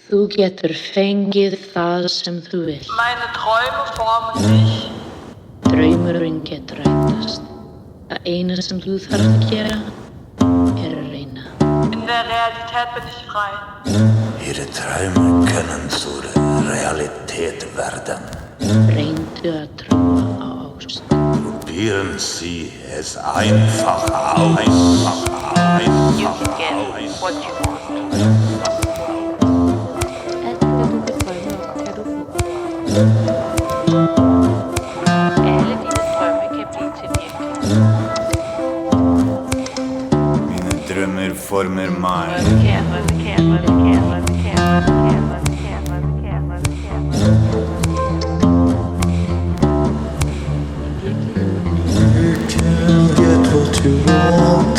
Þú getur fengið það sem þú vilt. Meine Träume formen mich. Draumurinn getur rætast. Það eina sem þú þarf að gera er að reyna. In der Realität bin ich frei. Ihre Träume können zur Realität werden. Reyndu að trúa á ást. Probieren Sie es einfach aus. You can get what you want. Alt hvad du kan drømme om, kan du få. Alle dine drømme kan blive til virkelighed. Mine drømmer former mig. You can get what you want.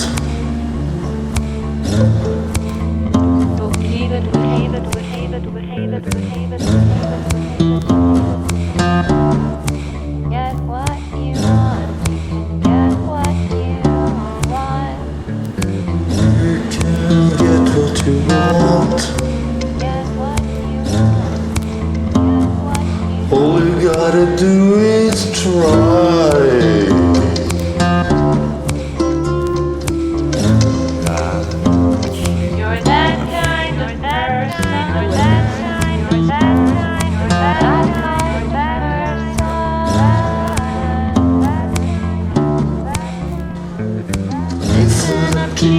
Du kan blive, hvad du vil have, hvad du vil have, hvad du vil have, hvad du vil have, hvad du vil have, hvad du vil have. Get what you want, you can get what you want. You can get what you want. Get what you want, get what you All you gotta do is try. You're that kind of person, you're that kind, you're that kind, you're that kind of person. Listen up to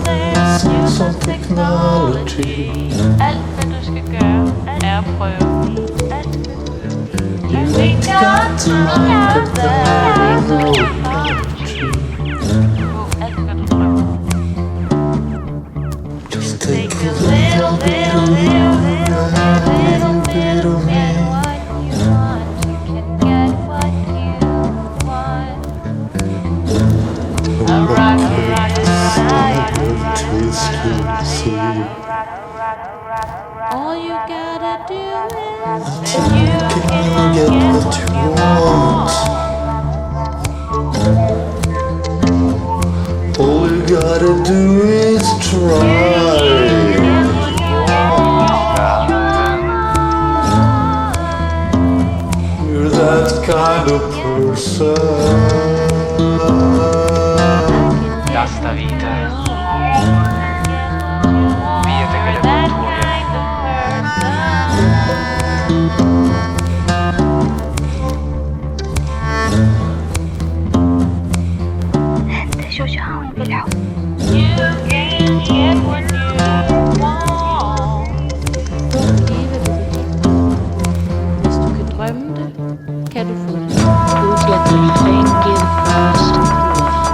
there's some technology. Alt hvad du skal gøre er at prøve. You ain't got to make a better. Alt hvad du drømmer. Just take a little bit of me. All you gotta do is You can get what you want. All you gotta do is try. You're that kind of person. Esta vida. Fíjate que yo that controlo. kind of person. You can get what you want. Du kan blive, hvad du vil have. Hvis du kan drømme det, kan du få det. Þú getur fengið það sem þú vilt.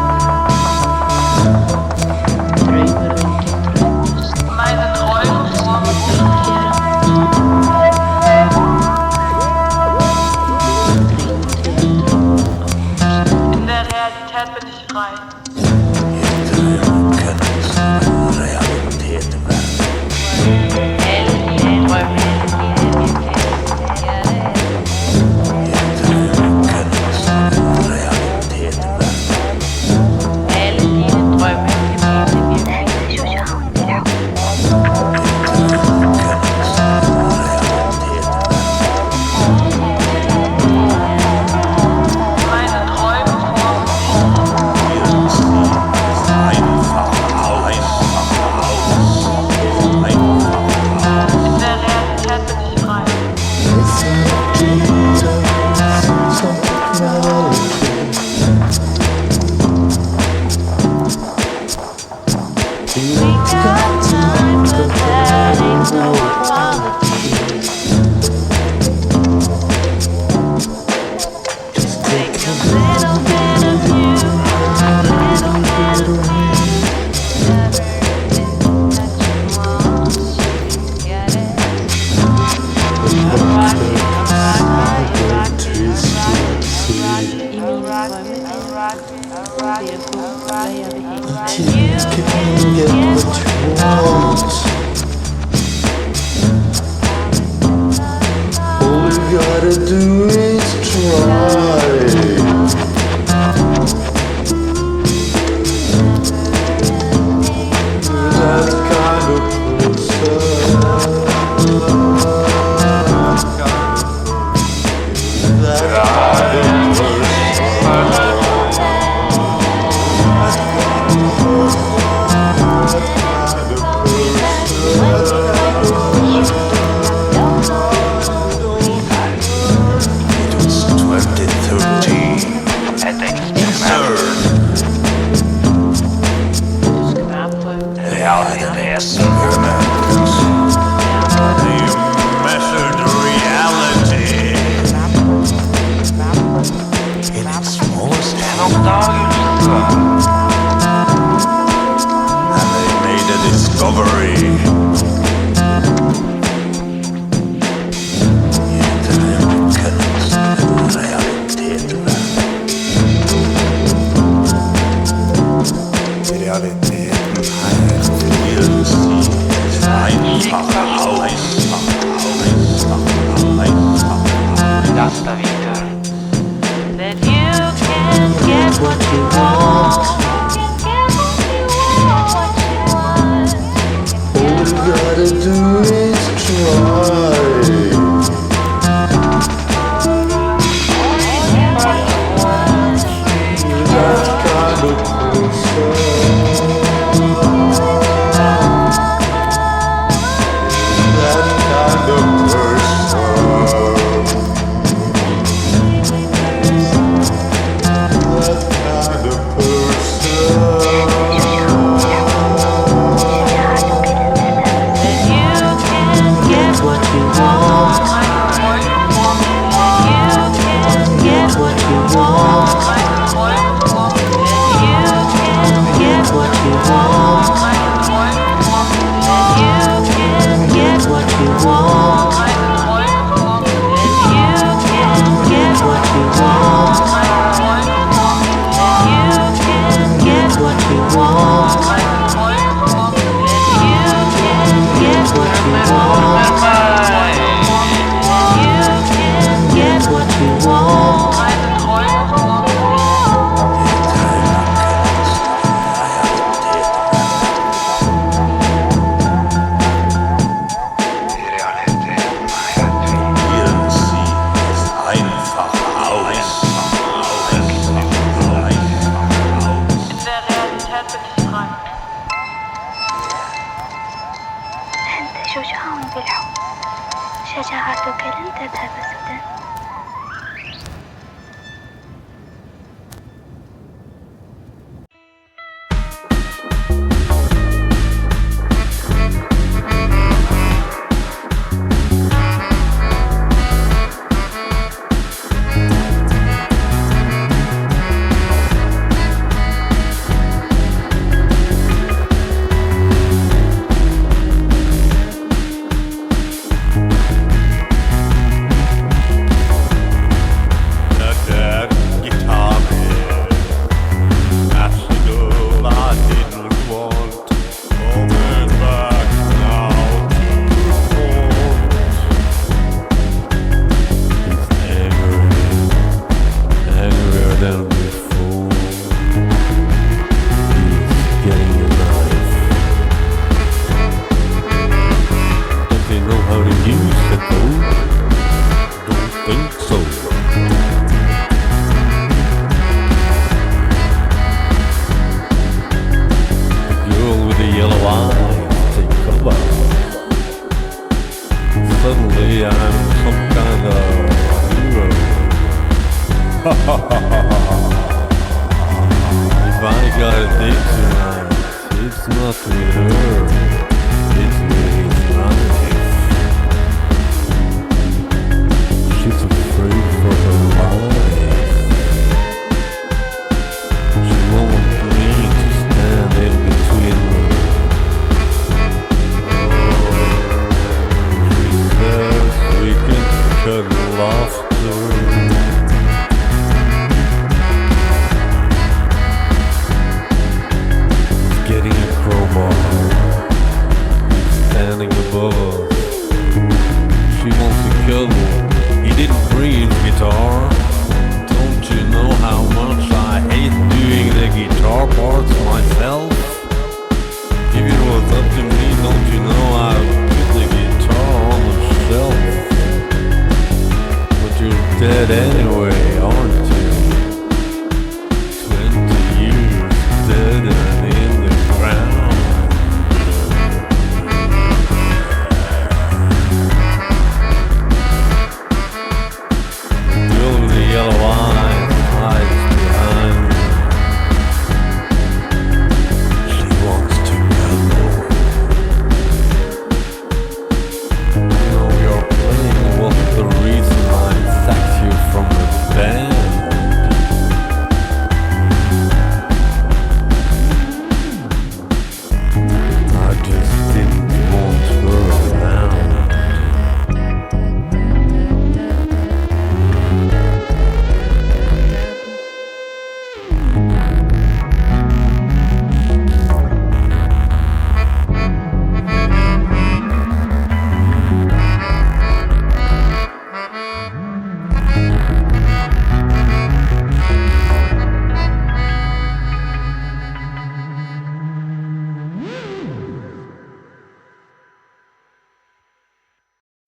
Dasta vita. That you can get what you want. You can get what you want. All you gotta do is try. That kind of person. That kind of person. That kind of Get what you want. You can get what you want. You can get what you want. You can get what you want. You can get what you want. You can get what you want. You can get what you want. You can get what you want. Hier sieht es einfach aus. In der Realität bin ich frei. أنت شجاع بالحب شجاعتك لن تذهب سدى Suddenly I'm some kind of hero. If I got a date tonight, it's not with her, it's with his relative. She's afraid for her life. She won't me to stand in between them. We can cut laughter. It's getting a crowbar. It's standing above us. She wants to cuddle. He didn't bring his guitar. Don't you know how much I hate doing the guitar parts myself? If it was up to me, don't you know I'd put the guitar on the shelf? But you're dead anyway, aren't you? 20 years dead and in the ground. The girl with the yellow eyes hides behind me. She wants to cuddle.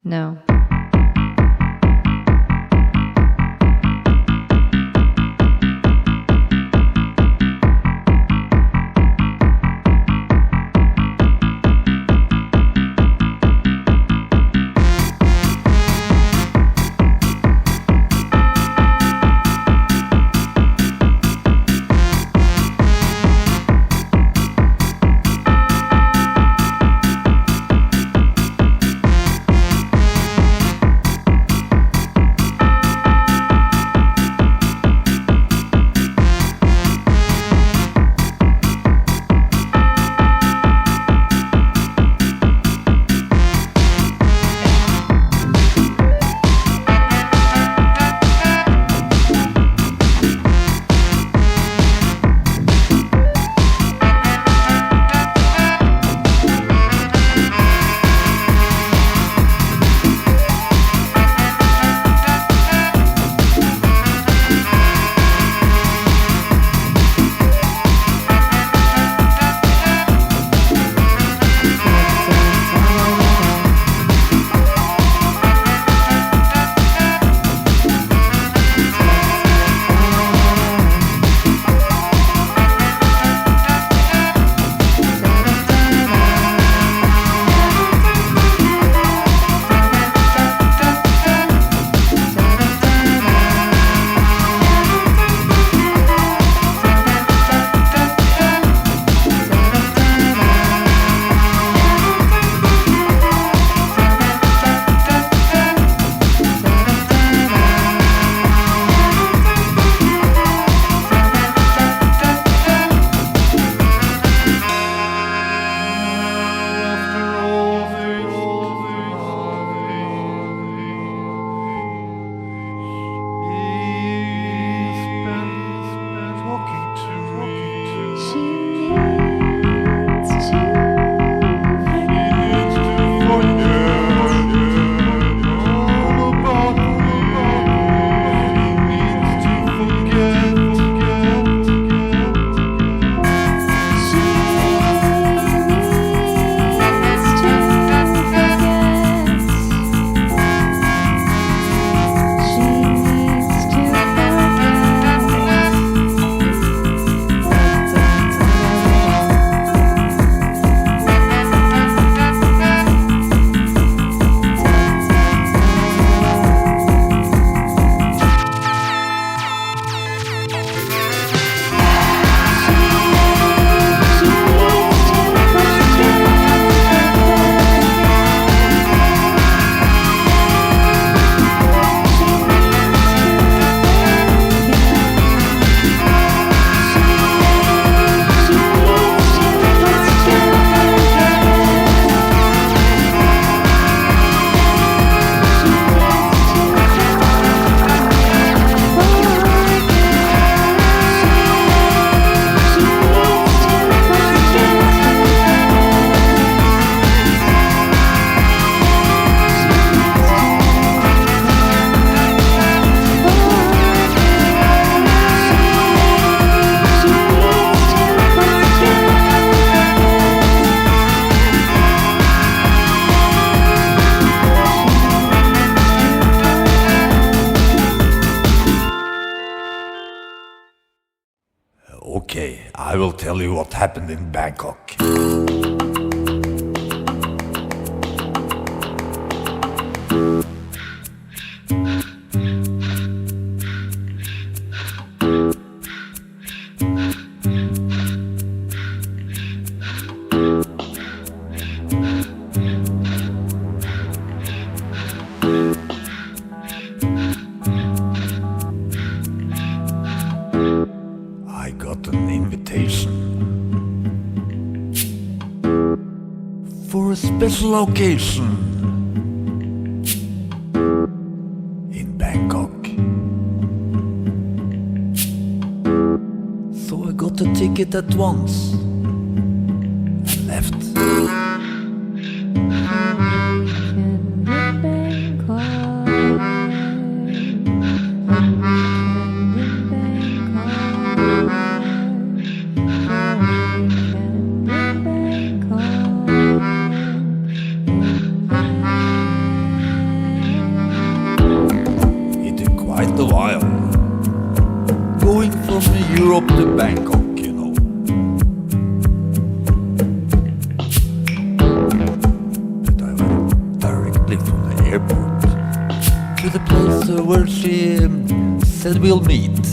No. Okay, I will tell you what happened in Bangkok. I got an invitation for a special occasion in Bangkok. So I got a ticket at once and left. Europe to Bangkok, you know. But I went directly from the airport to the place where she said we'll meet.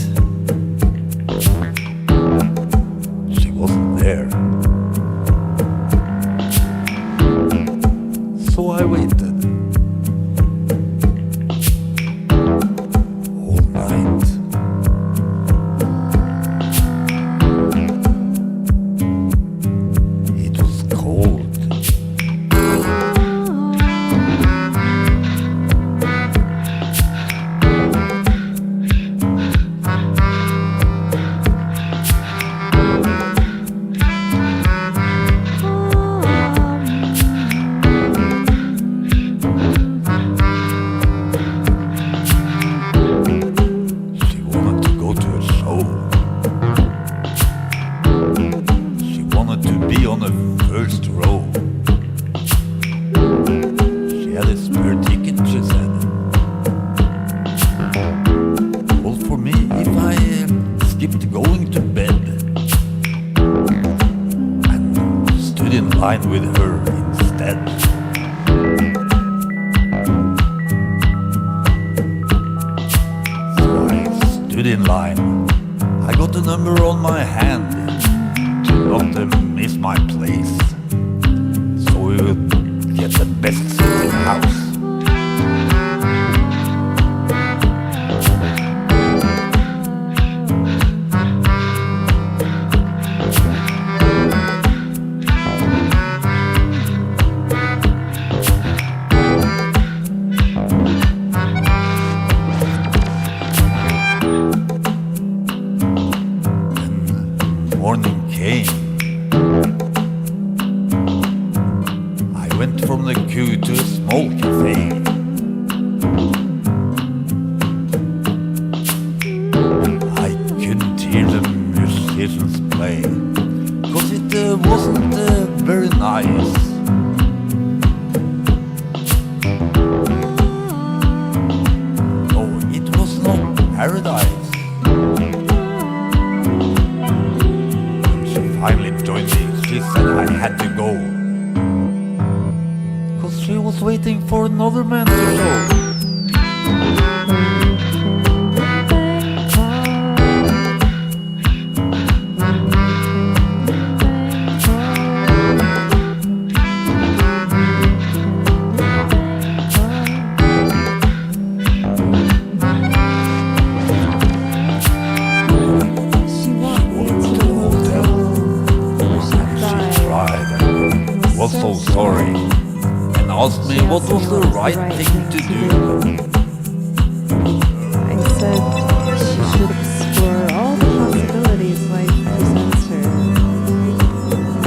She wasn't there. So I waited. All night. It was cold. She wanted to go to a show. She wanted to be on the first row. She had a spare ticket, she said. Well, for me, if I skipped going to bed and stood in line with her instead. So I stood in line. I got the number on my hand to not miss my place. So we would get the best seat in the house. Morning came. I went from the queue to a small cafe. I couldn't hear the musicians play, cause it wasn't very nice. Oh, it was not paradise. Finally joined me. She said I had to go, cause she was waiting for another man to show. She wanted to the hotel. She cried and was so sorry and asked me what was the right thing to do. I said she should explore all the possibilities life presents her.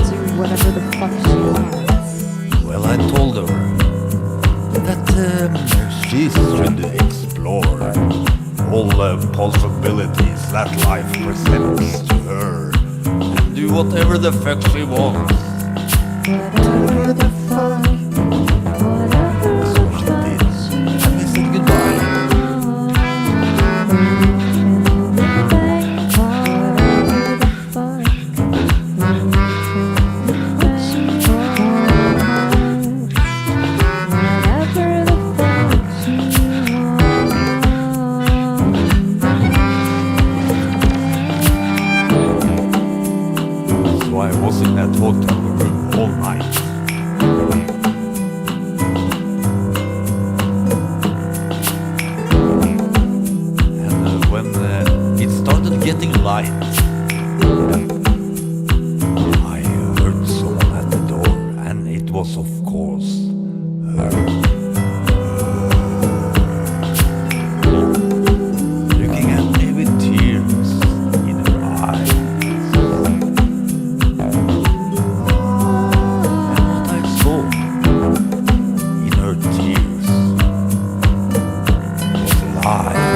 Do whatever the fuck she wants. Well, I told her that she should explore all the possibilities that life presents to her and do whatever the fuck she wants. Whatever the fuck. So she did, and we said goodbye. So I was in that hotel room all night. And when it started getting light, I heard someone at the door, and it was of course her. Looking at me with tears in her eyes. And what I saw in her tears was lies.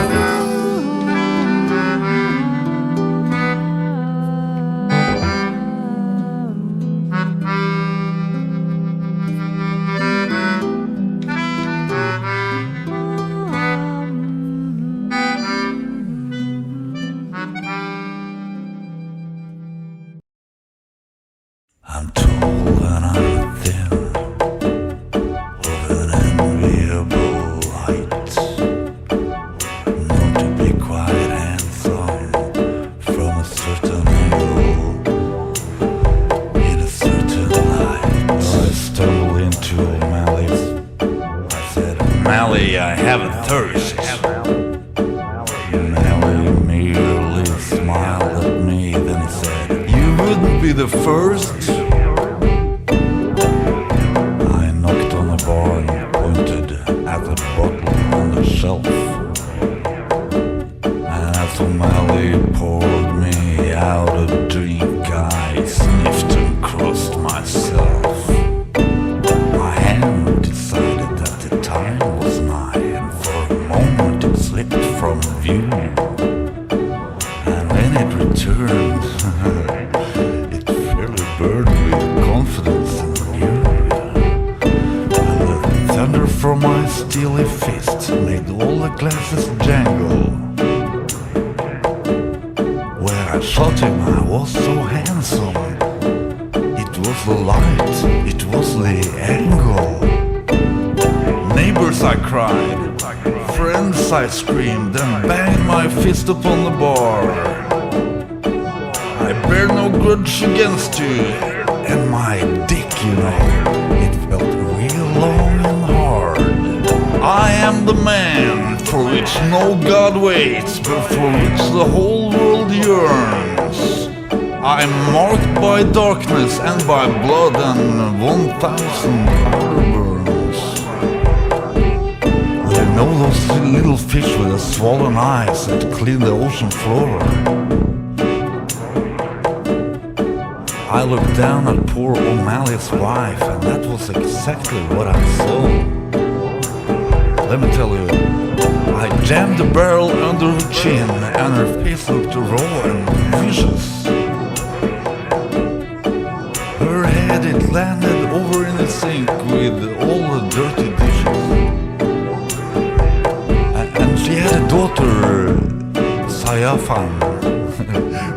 Malley, I have a thirst. Malley merely smiled at me, then he said, "You wouldn't be the first." I knocked on the bar and pointed at the bottle on the shelf. And as Malley poured me out a drink, I sniffed and crossed myself. My hand decided that the time was nigh, and for a moment it slipped from view. And when it returned, it fairly burned with confidence and fury. And the thunder from my steely fist made all the glasses jangle. Where I shot him, I was so handsome. It was the light, it was the angle. Neighbors, I cried. Friends, I screamed, and banged my fist upon the bar. I bear no grudge against you, and my dick, you know, it felt real long and hard. I am the man for which no god waits, but for which the whole world yearns. I'm marked by darkness and by blood and 1,000 powder burns. You know those little fish with the swollen eyes that clean the ocean floor? I looked down at poor O'Malley's wife, and that was exactly what I saw. Let me tell you, I jammed the barrel under her chin, and her face looked raw and vicious. Her head, it landed over in the sink with all the dirty dishes. And she had a daughter, Sayafan,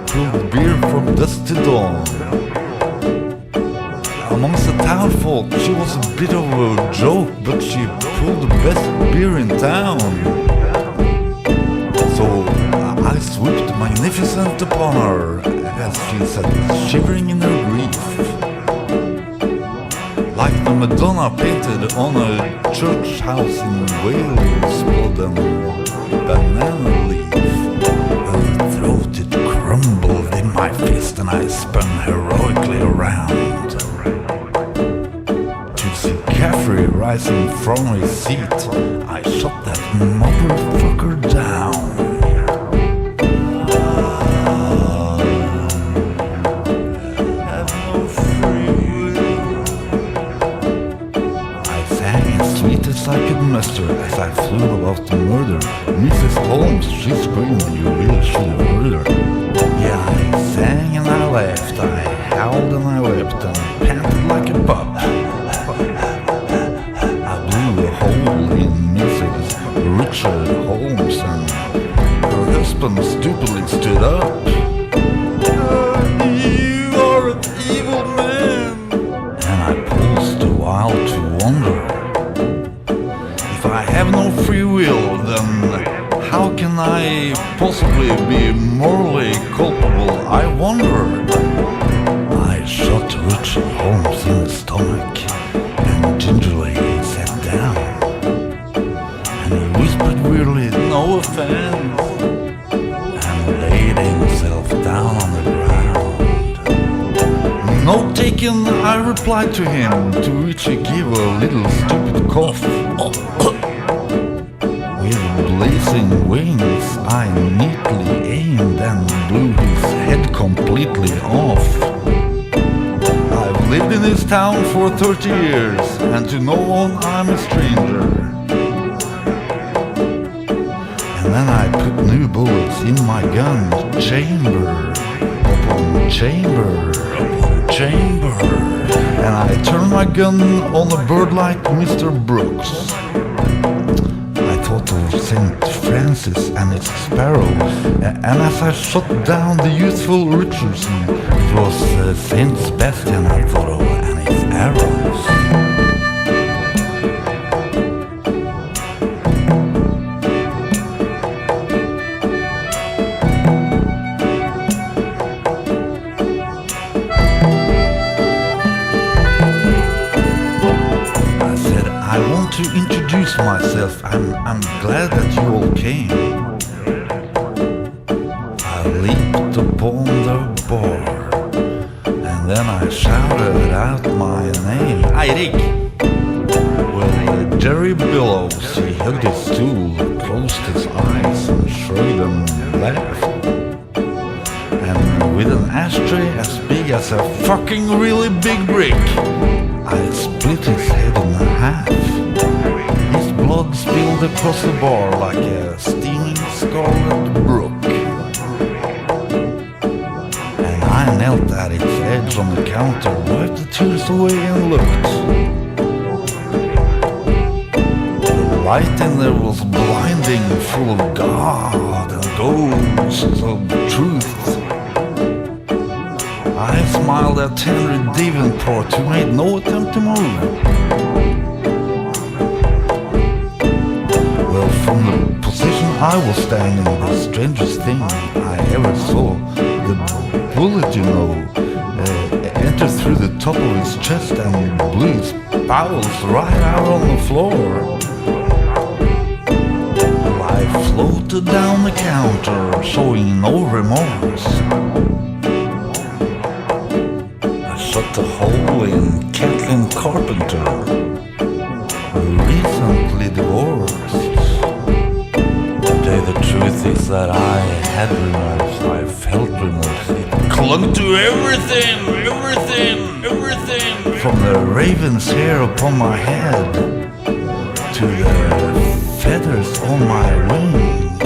pulled beer from dusk to dawn. Amongst the townfolk, she was a bit of a joke, but she pulled the best beer in town. So I swooped magnificent upon her as she sat shivering in her grief. Like the Madonna painted on a church house in Wales, blood and banana leaf. Her throat, it crumbled in my fist, and I spun heroically around. To see Caffrey rising from his seat, I shot that motherfucker down. Have no free will. I sang as sweet as I could muster as I flew about the murder. Mrs. Holmes, she screamed, you really should have heard her. Yeah, I sang and I laughed, I howled and I wept, and panted like a pup. I blew a hole in Mrs. Richard Holmes, and her husband stupidly stood up. You are an evil man. And I paused a while to wonder. If I have no free will, then how can I possibly be morally culpable, I wonder. I shot Richard Holmes in the stomach, and gingerly he sat down. And he whispered weirdly, "No offense," and laid himself down on the ground. "No taken," I replied to him, to which he gave a little stupid cough. With blazing wings, I neatly aimed and blew his head completely off. I've lived in this town for 30 years, and to no one I'm a stranger. And then I put new bullets in my gun, chamber upon chamber upon chamber. And I turned my gun on a bird like Mr. Brooks. I thought of St. Francis and its sparrow, and as I shot down the youthful Richardson, it was St. Sebastian I thought of and its arrows. I said, I want to introduce excused myself. I'm glad that you all came. I leaped upon the bar, and then I shouted out my name. Eirik! Well, Jerry Billows, he hugged his stool, closed his eyes, and shrugged and laughed. And with an ashtray as big as a fucking really big brick, I split his head in half. His blood spilled across the bar like a steaming scarlet brook. And I knelt at its edge on the counter, wiped the tears away and looked. The light in there was blinding, full of God and ghosts of truth. I smiled at Henry Davenport, who made no attempt to move. Well, from the position I was standing, the strangest thing I ever saw, the bullet, entered through the top of his chest and blew his bowels right out on the floor. I floated down the counter, showing no remorse. Shot a hole in Kathleen Carpenter, recently divorced. To tell the truth is that I had remorse, I felt remorse. It clung to everything. From the raven's hair upon my head to the feathers on my wings.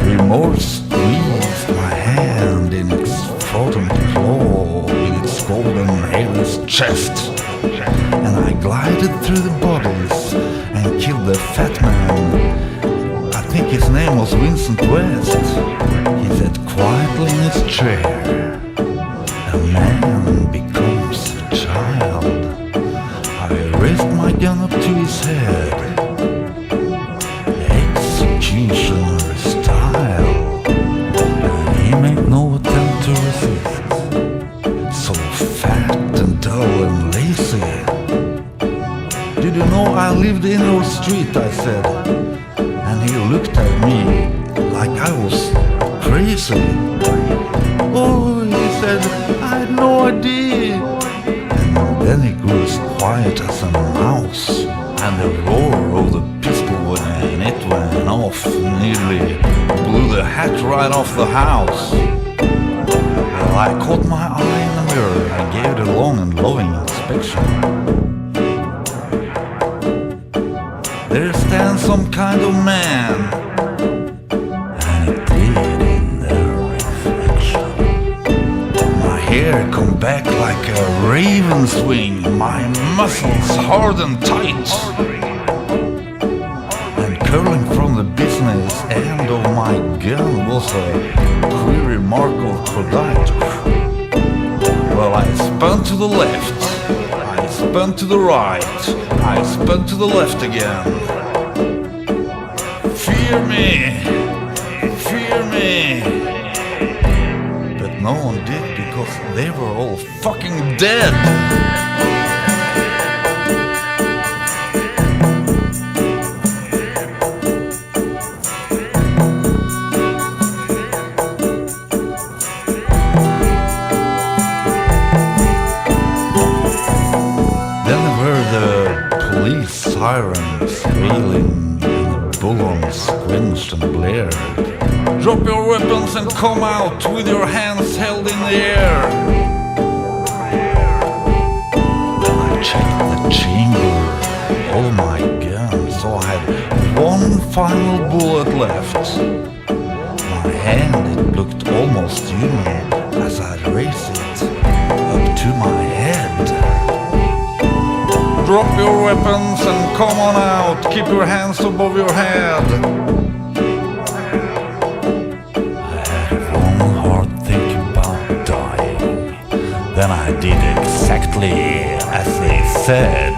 Remorse squeezed my hand in its frozen claw with its golden hairless chest, and I glided through the bodies and killed the fat man. I think his name was Vincent West. He sat quietly in his chair. A man becomes a child. I raised my gun up to his head. Executioner style. And he made no attempt to resist. So fat and dull and lazy. Did you know I lived in your street, I said. And he looked at me like I was crazy. Oh, he said, I had no idea. And then he grew as quiet as a mouse. And the roar of the pistol when it went off nearly blew the hat right off the house. Well, I caught my eye in the mirror and gave it a long and loving inspection. There stands some kind of man, and it did in the reflection. My hair come back like a raven's wing, my muscles hard and tight, and curling from the business end of my gun was a query mark of Coproduced. Well, I spun to the left, I spun to the right, I spun to the left again. Fear me, fear me. But no one did because they were all fucking dead. Sirens wailing and the bullhorns squenched and blared. Drop your weapons and come out with your hands held in the air. Then I checked the chamber, all my guns, so I had one final bullet left. My hand, it looked almost human as I raised it up to my head. Drop your weapons and come on out. Keep your hands above your head. I had one hard think about dying. Then I did exactly as they said.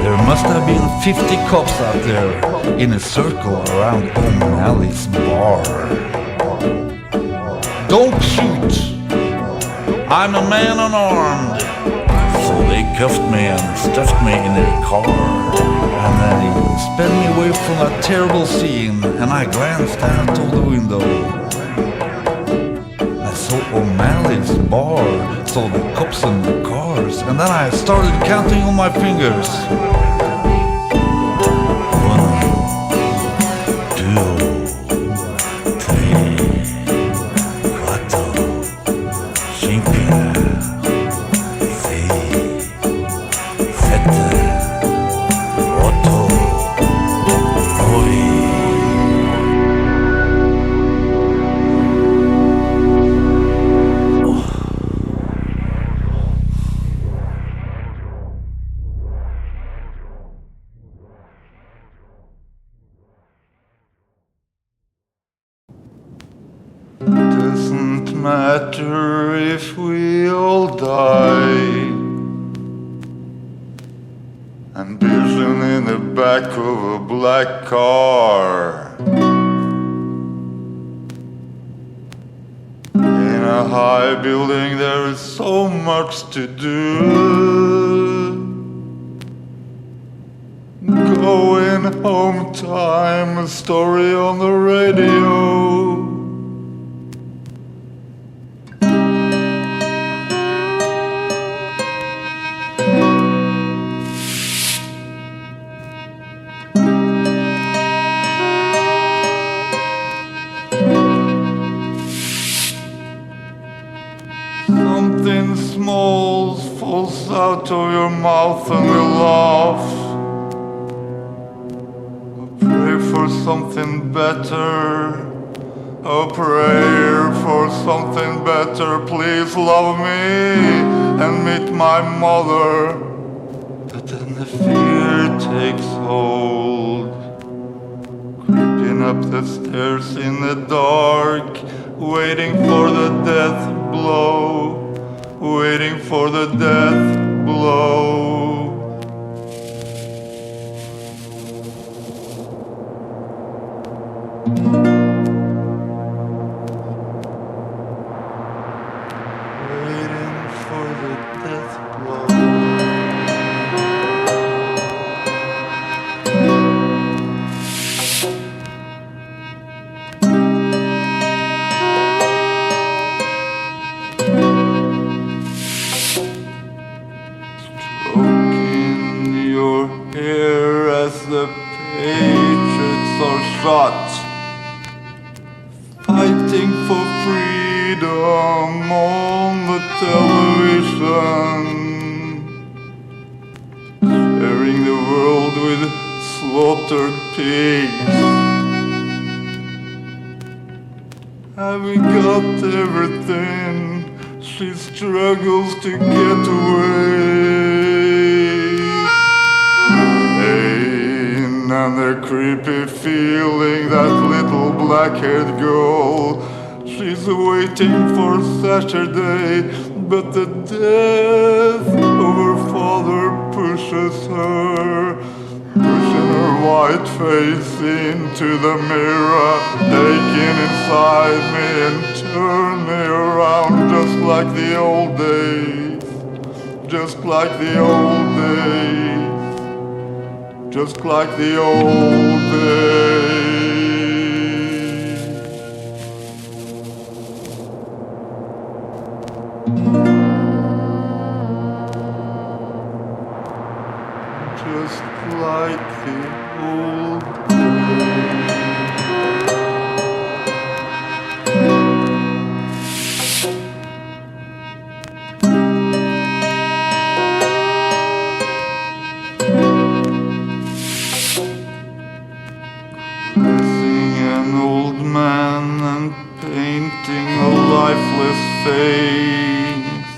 There must have been 50 cops out there in a circle around Malleys bar. Don't shoot. I'm a man unarmed. So they they cuffed me and stuffed me in their car. And they sped me away from that terrible scene, and I glanced out of the window. I saw Malleys bar, saw the cops and the cars, and then I started counting on my fingers. 'Doesn't matter if we all die. Ambition in the back of a black car. In a high building there is so much to do. Going home time, a story on the radio. Something small falls out of your mouth and we laugh. Pray for something better. Oh, prayer for something better. Please love me and meet my mother. But then the fear takes hold. Creeping up the stairs in the dark, waiting for the death blow. Waiting for the death blow. Waiting for the death blow. Stroking your hair as the patriots are shot. Fighting for freedom on the television. Sharing the world with slaughtered pigs. Having got everything, she struggles to get away. Pain and the creepy feeling, that little black-haired girl. She's waiting for Saturday, but the death of her father pushes her. Pushing her white face into the mirror, taking inside me and turn me around just like the old days. Just like the old days. Just like the old days. Just like the old Raising an old man and painting a lifeless face.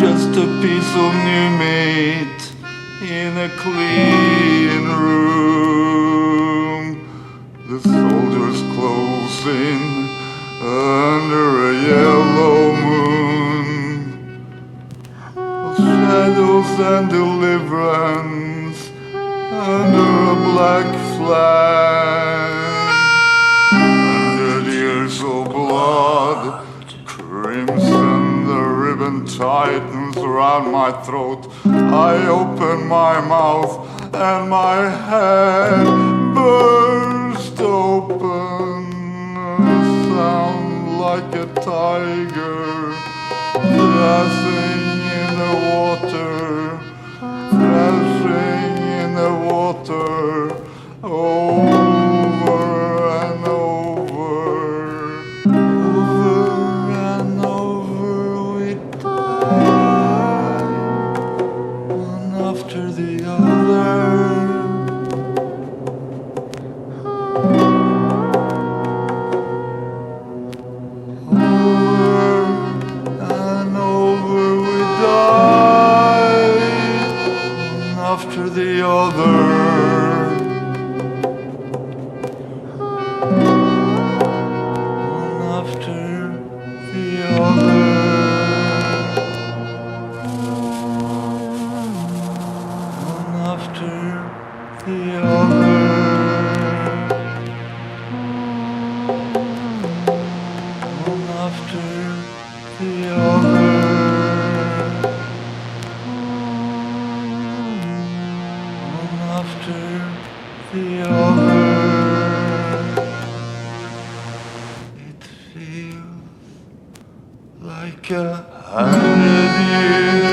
Just a piece of new meat in a clean room. The soldiers close in under a yellow moon. Shadows and deliverance under a black flag. 100 years of blood, crimson the ribbon tightens around my throat. I open my mouth and my head burst open. Sound like a tiger thrashing in the water, thrashing in the water, over and over, over and over we die, one after the other. After the other, one after the other, one after the other, one after the other. The other, it feels like 100 years.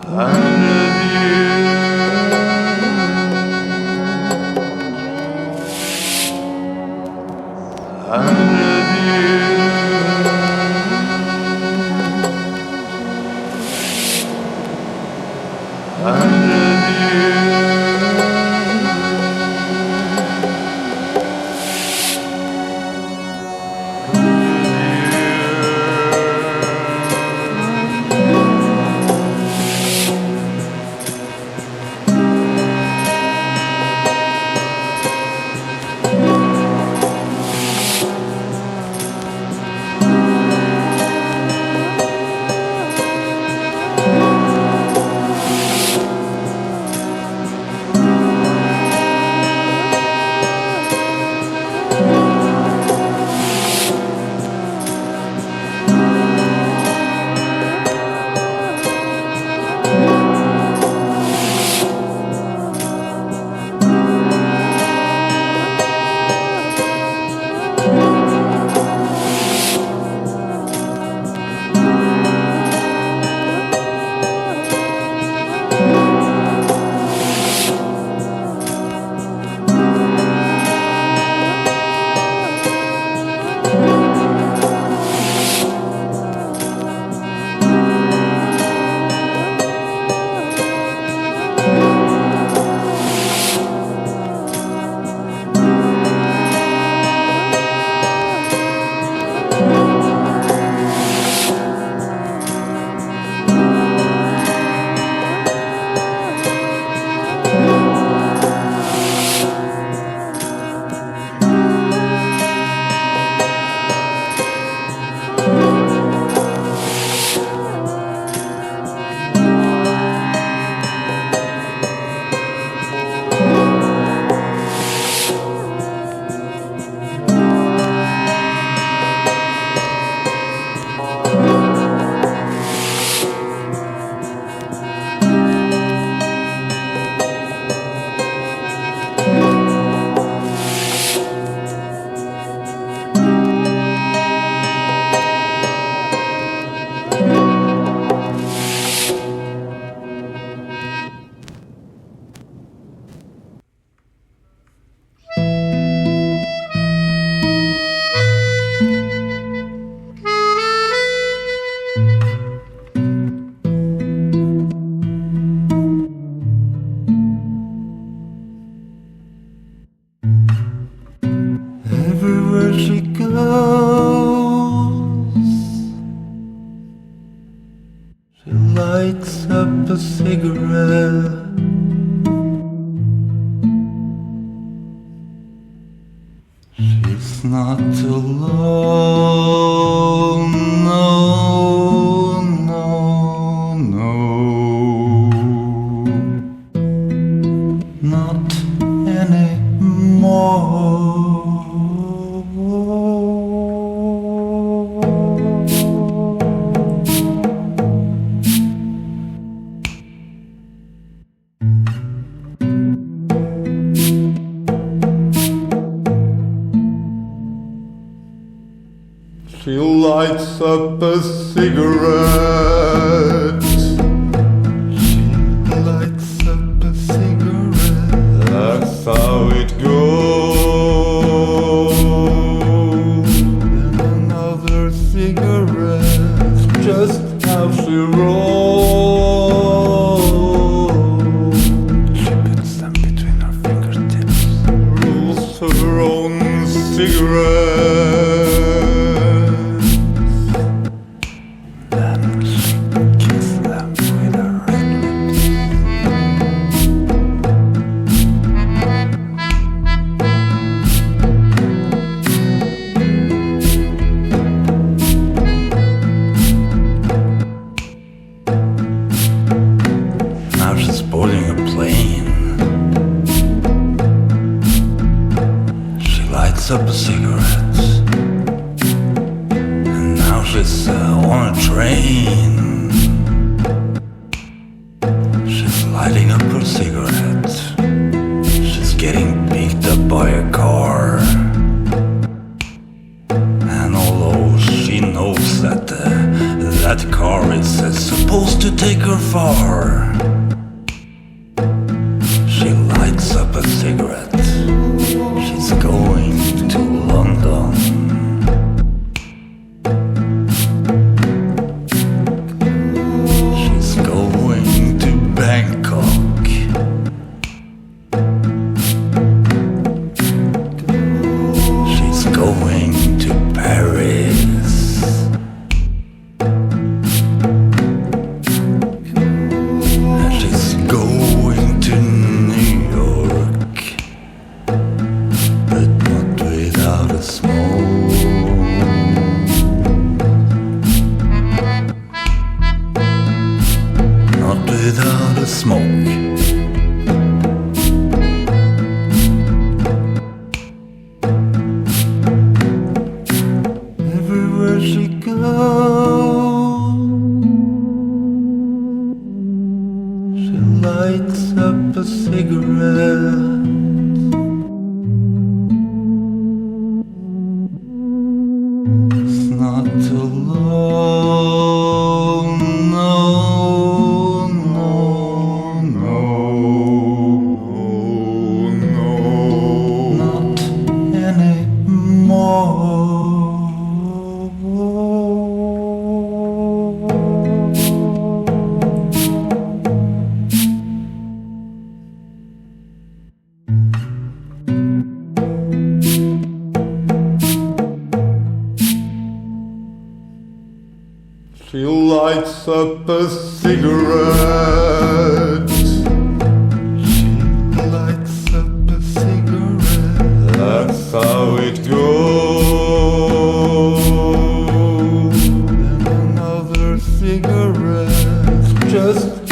100 years. 100 years. up a cigarette. She's not alone, no, no, no. Not anymore. lights up a cigarette. She lights up a cigarette. That's how it goes. And another cigarette. Just how she rolls. She puts them between her fingertips. Rolls her own cigarette. Up a cigarette, and now she's on a train. She's lighting up her cigarette. She's getting picked up by a car, and although she knows that that car is supposed to take her far, she lights up a cigarette. She's going to London. She's going to Bangkok. She's going to Paris. And she's going to New York. But not without a smoke. Not without a smoke. Everywhere she goes, she lights up a cigarette. Not alone, no, no, no, no, not anymore. She lights up a cigarette. She lights up a cigarette. That's how it goes. And another cigarette. Just